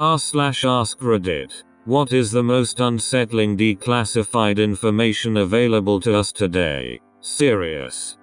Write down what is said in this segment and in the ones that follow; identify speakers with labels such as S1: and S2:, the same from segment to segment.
S1: r/AskReddit. What is the most unsettling declassified information available to us today? Serious.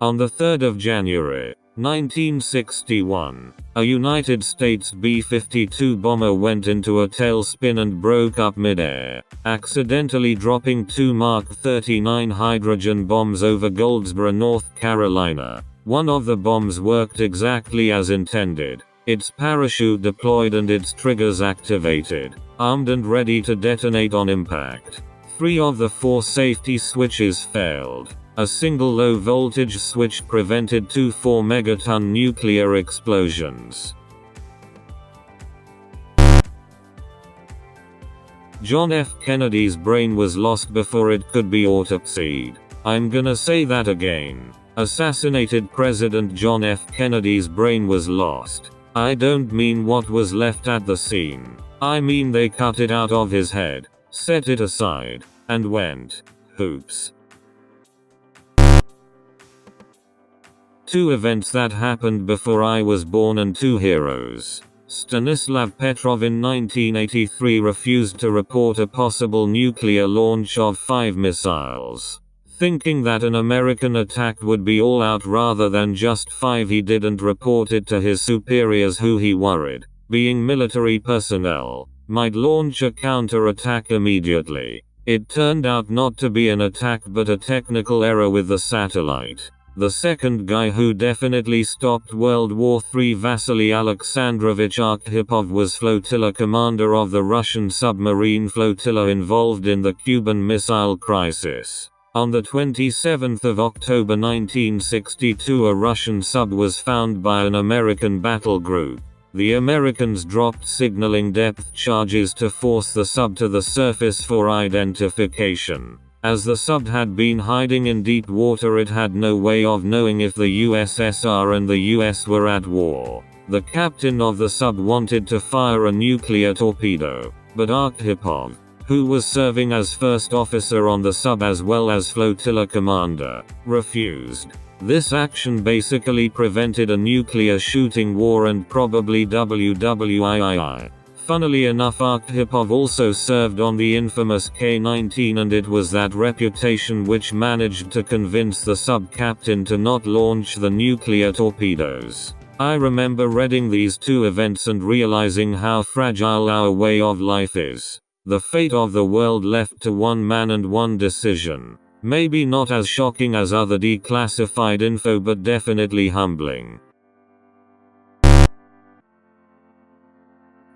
S1: On the 3rd of January, 1961, a United States B-52 bomber went into a tailspin and broke up mid-air, accidentally dropping two Mark 39 hydrogen bombs over Goldsboro, North Carolina. One of the bombs worked exactly as intended. Its parachute deployed and its triggers activated, armed and ready to detonate on impact. 3 of the 4 safety switches failed. A single low-voltage switch prevented 2 4-megaton nuclear explosions. John F. Kennedy's brain was lost before it could be autopsied. I'm gonna say that again. Assassinated President John F. Kennedy's brain was lost. I don't mean what was left at the scene. I mean they cut it out of his head, set it aside, and went, "Oops." 2 events that happened before I was born and 2 heroes. Stanislav Petrov in 1983 refused to report a possible nuclear launch of 5 missiles. Thinking that an American attack would be all out rather than just 5, he didn't report it to his superiors, who he worried, being military personnel, might launch a counter-attack immediately. It turned out not to be an attack but a technical error with the satellite. The second guy who definitely stopped World War III, Vasily Alexandrovich Arkhipov, was flotilla commander of the Russian submarine flotilla involved in the Cuban Missile Crisis. On the 27th of October 1962, a Russian sub was found by an American battle group. The Americans dropped signaling depth charges to force the sub to the surface for identification. As the sub had been hiding in deep water, it had no way of knowing if the USSR and the US were at war. The captain of the sub wanted to fire a nuclear torpedo, but Arkhipov, who was serving as first officer on the sub as well as flotilla commander, refused. This action basically prevented a nuclear shooting war and probably WWII. Funnily enough, Arkhipov also served on the infamous K-19, and it was that reputation which managed to convince the sub-captain to not launch the nuclear torpedoes. I remember reading these 2 events and realizing how fragile our way of life is. The fate of the world left to one man and one decision. Maybe not as shocking as other declassified info, but definitely humbling.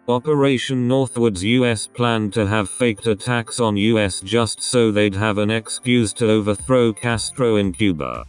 S1: Operation Northwoods. US planned to have faked attacks on US just so they'd have an excuse to overthrow Castro in Cuba.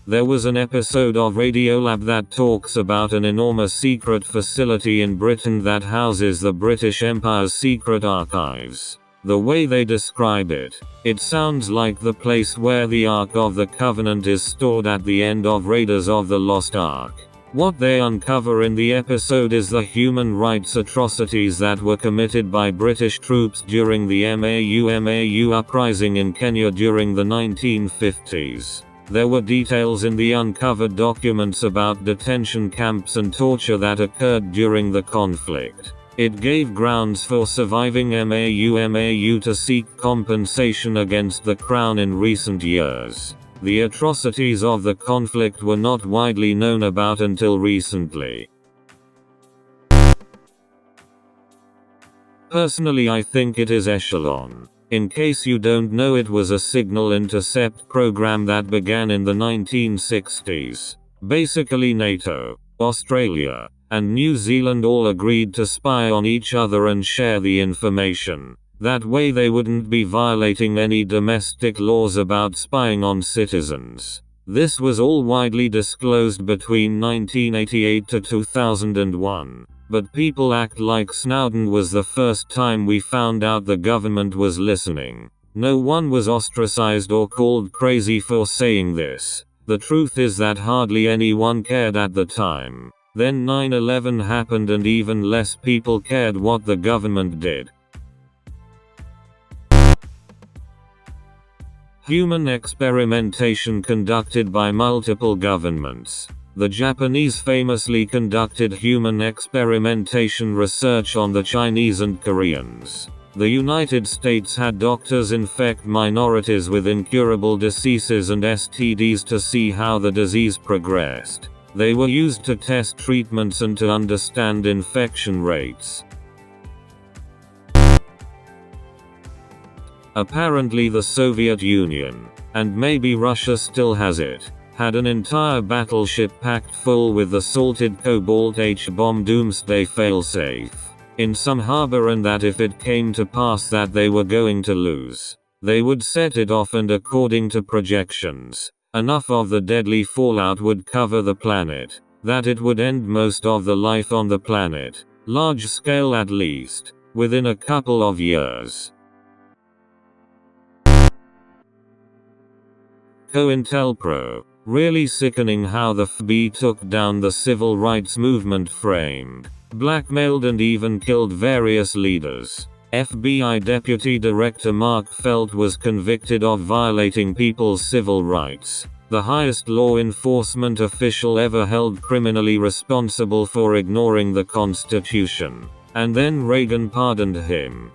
S1: There was an episode of Radiolab that talks about an enormous secret facility in Britain that houses the British Empire's secret archives. The way they describe it, it sounds like the place where the Ark of the Covenant is stored at the end of Raiders of the Lost Ark. What they uncover in the episode is the human rights atrocities that were committed by British troops during the MAU uprising in Kenya during the 1950s. There were details in the uncovered documents about detention camps and torture that occurred during the conflict. It gave grounds for surviving MAU to seek compensation against the Crown in recent years. The atrocities of the conflict were not widely known about until recently. Personally, I think it is Echelon. In case you don't know, it was a signal intercept program that began in the 1960s. Basically NATO, Australia, and New Zealand all agreed to spy on each other and share the information. That way they wouldn't be violating any domestic laws about spying on citizens. This was all widely disclosed between 1988 to 2001. But people act like Snowden was the first time we found out the government was listening. No one was ostracized or called crazy for saying this. The truth is that hardly anyone cared at the time. Then 9/11 happened and even less people cared what the government did. Human experimentation conducted by multiple governments. The Japanese famously conducted human experimentation research on the Chinese and Koreans. The United States had doctors infect minorities with incurable diseases and STDs to see how the disease progressed. They were used to test treatments and to understand infection rates. Apparently the Soviet Union, and maybe Russia still has it, had an entire battleship packed full with the salted cobalt H-bomb doomsday failsafe in some harbor, and that if it came to pass that they were going to lose, they would set it off, and according to projections, enough of the deadly fallout would cover the planet that it would end most of the life on the planet, large scale at least, within a couple of years. COINTELPRO. Really sickening how the FB took down the civil rights movement, framed, blackmailed and even killed various leaders. FBI Deputy Director Mark Felt was convicted of violating people's civil rights, the highest law enforcement official ever held criminally responsible for ignoring the Constitution. And then Reagan pardoned him.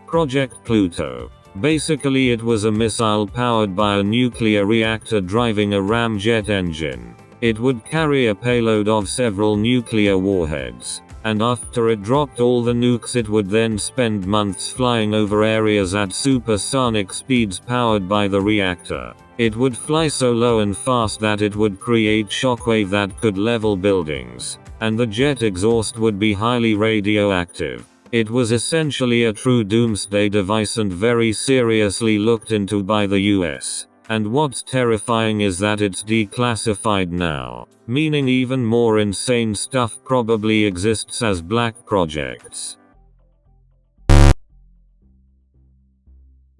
S1: Project Pluto. Basically it was a missile powered by a nuclear reactor driving a ramjet engine. It would carry a payload of several nuclear warheads, and after it dropped all the nukes it would then spend months flying over areas at supersonic speeds powered by the reactor. It would fly so low and fast that it would create shockwave that could level buildings, and the jet exhaust would be highly radioactive. It was essentially a true doomsday device and very seriously looked into by the US. And what's terrifying is that it's declassified now, meaning even more insane stuff probably exists as black projects.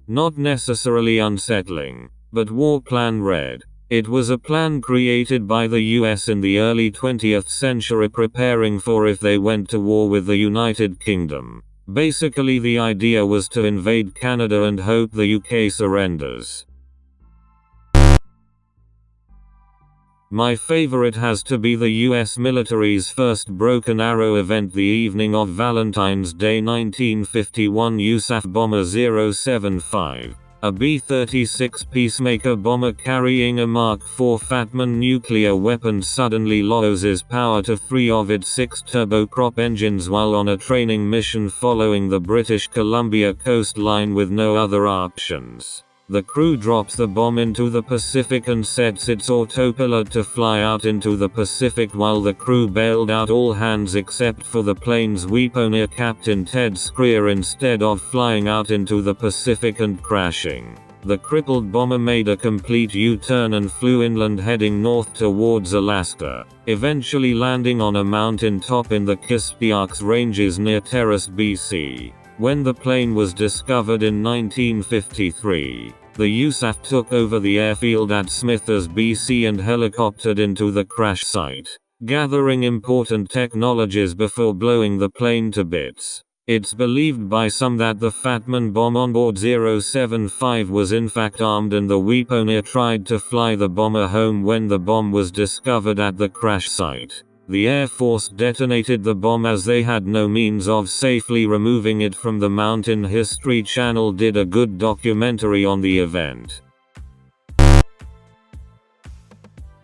S1: Not necessarily unsettling, but War Plan Red. It was a plan created by the US in the early 20th century, preparing for if they went to war with the United Kingdom. Basically the idea was to invade Canada and hope the UK surrenders. My favorite has to be the US military's first Broken Arrow event the evening of Valentine's Day 1951. USAF Bomber 075. A B-36 Peacemaker bomber carrying a Mark IV Fatman nuclear weapon suddenly loses power to 3 of its 6 turboprop engines while on a training mission following the British Columbia coastline with no other options. The crew drops the bomb into the Pacific and sets its autopilot to fly out into the Pacific while the crew bailed out all hands except for the plane's weaponeer Captain Ted Screer. Instead of flying out into the Pacific and crashing, the crippled bomber made a complete U-turn and flew inland heading north towards Alaska, eventually landing on a mountain top in the Kispiox Ranges near Terrace, BC. When the plane was discovered in 1953, the USAF took over the airfield at Smithers, BC and helicoptered into the crash site, gathering important technologies before blowing the plane to bits. It's believed by some that the Fatman bomb on board 075 was in fact armed and the weaponeer tried to fly the bomber home when the bomb was discovered at the crash site. The Air Force detonated the bomb as they had no means of safely removing it from the mountain. History Channel did a good documentary on the event.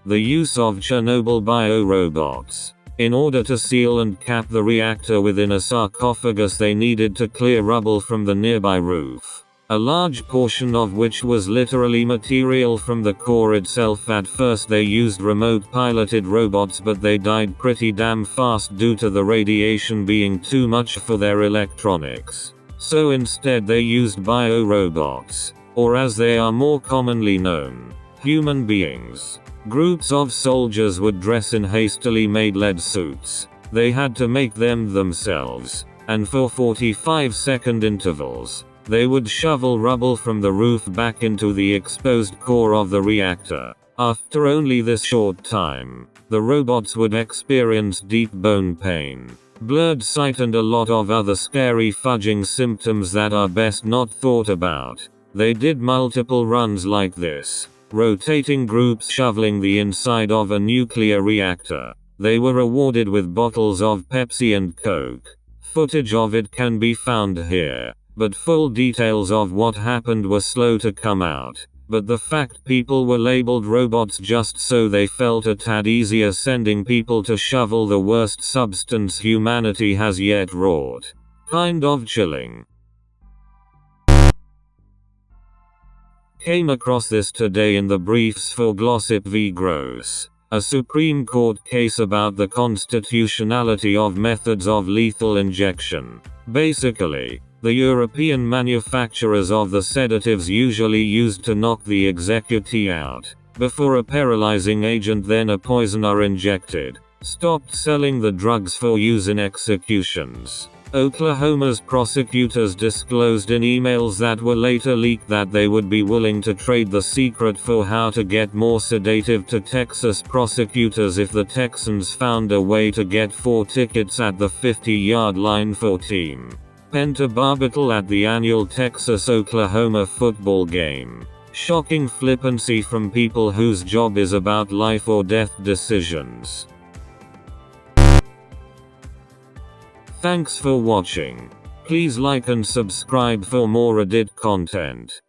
S1: The use of Chernobyl biorobots. In order to seal and cap the reactor within a sarcophagus, they needed to clear rubble from the nearby roof, a large portion of which was literally material from the core itself. At first they used remote piloted robots, but they died pretty damn fast due to the radiation being too much for their electronics. So instead they used biorobots, or as they are more commonly known, human beings. Groups of soldiers would dress in hastily made lead suits. They had to make them themselves, and for 45-second intervals, they would shovel rubble from the roof back into the exposed core of the reactor. After only this short time, the robots would experience deep bone pain, blurred sight and a lot of other scary fudging symptoms that are best not thought about. They did multiple runs like this, rotating groups shoveling the inside of a nuclear reactor. They were rewarded with bottles of Pepsi and Coke. Footage of it can be found here, but full details of what happened were slow to come out. But the fact people were labeled robots just so they felt a tad easier sending people to shovel the worst substance humanity has yet wrought. Kind of chilling. Came across this today in the briefs for Glossip v. Gross, a Supreme Court case about the constitutionality of methods of lethal injection. Basically, the European manufacturers of the sedatives usually used to knock the executee out, before a paralyzing agent then a poison are injected, stopped selling the drugs for use in executions. Oklahoma's prosecutors disclosed in emails that were later leaked that they would be willing to trade the secret for how to get more sedative to Texas prosecutors if the Texans found a way to get 4 tickets at the 50-yard line for Team Pentobarbital at the annual Texas-Oklahoma football game. Shocking flippancy from people whose job is about life or death decisions. Thanks for watching. Please like and subscribe for more Reddit content.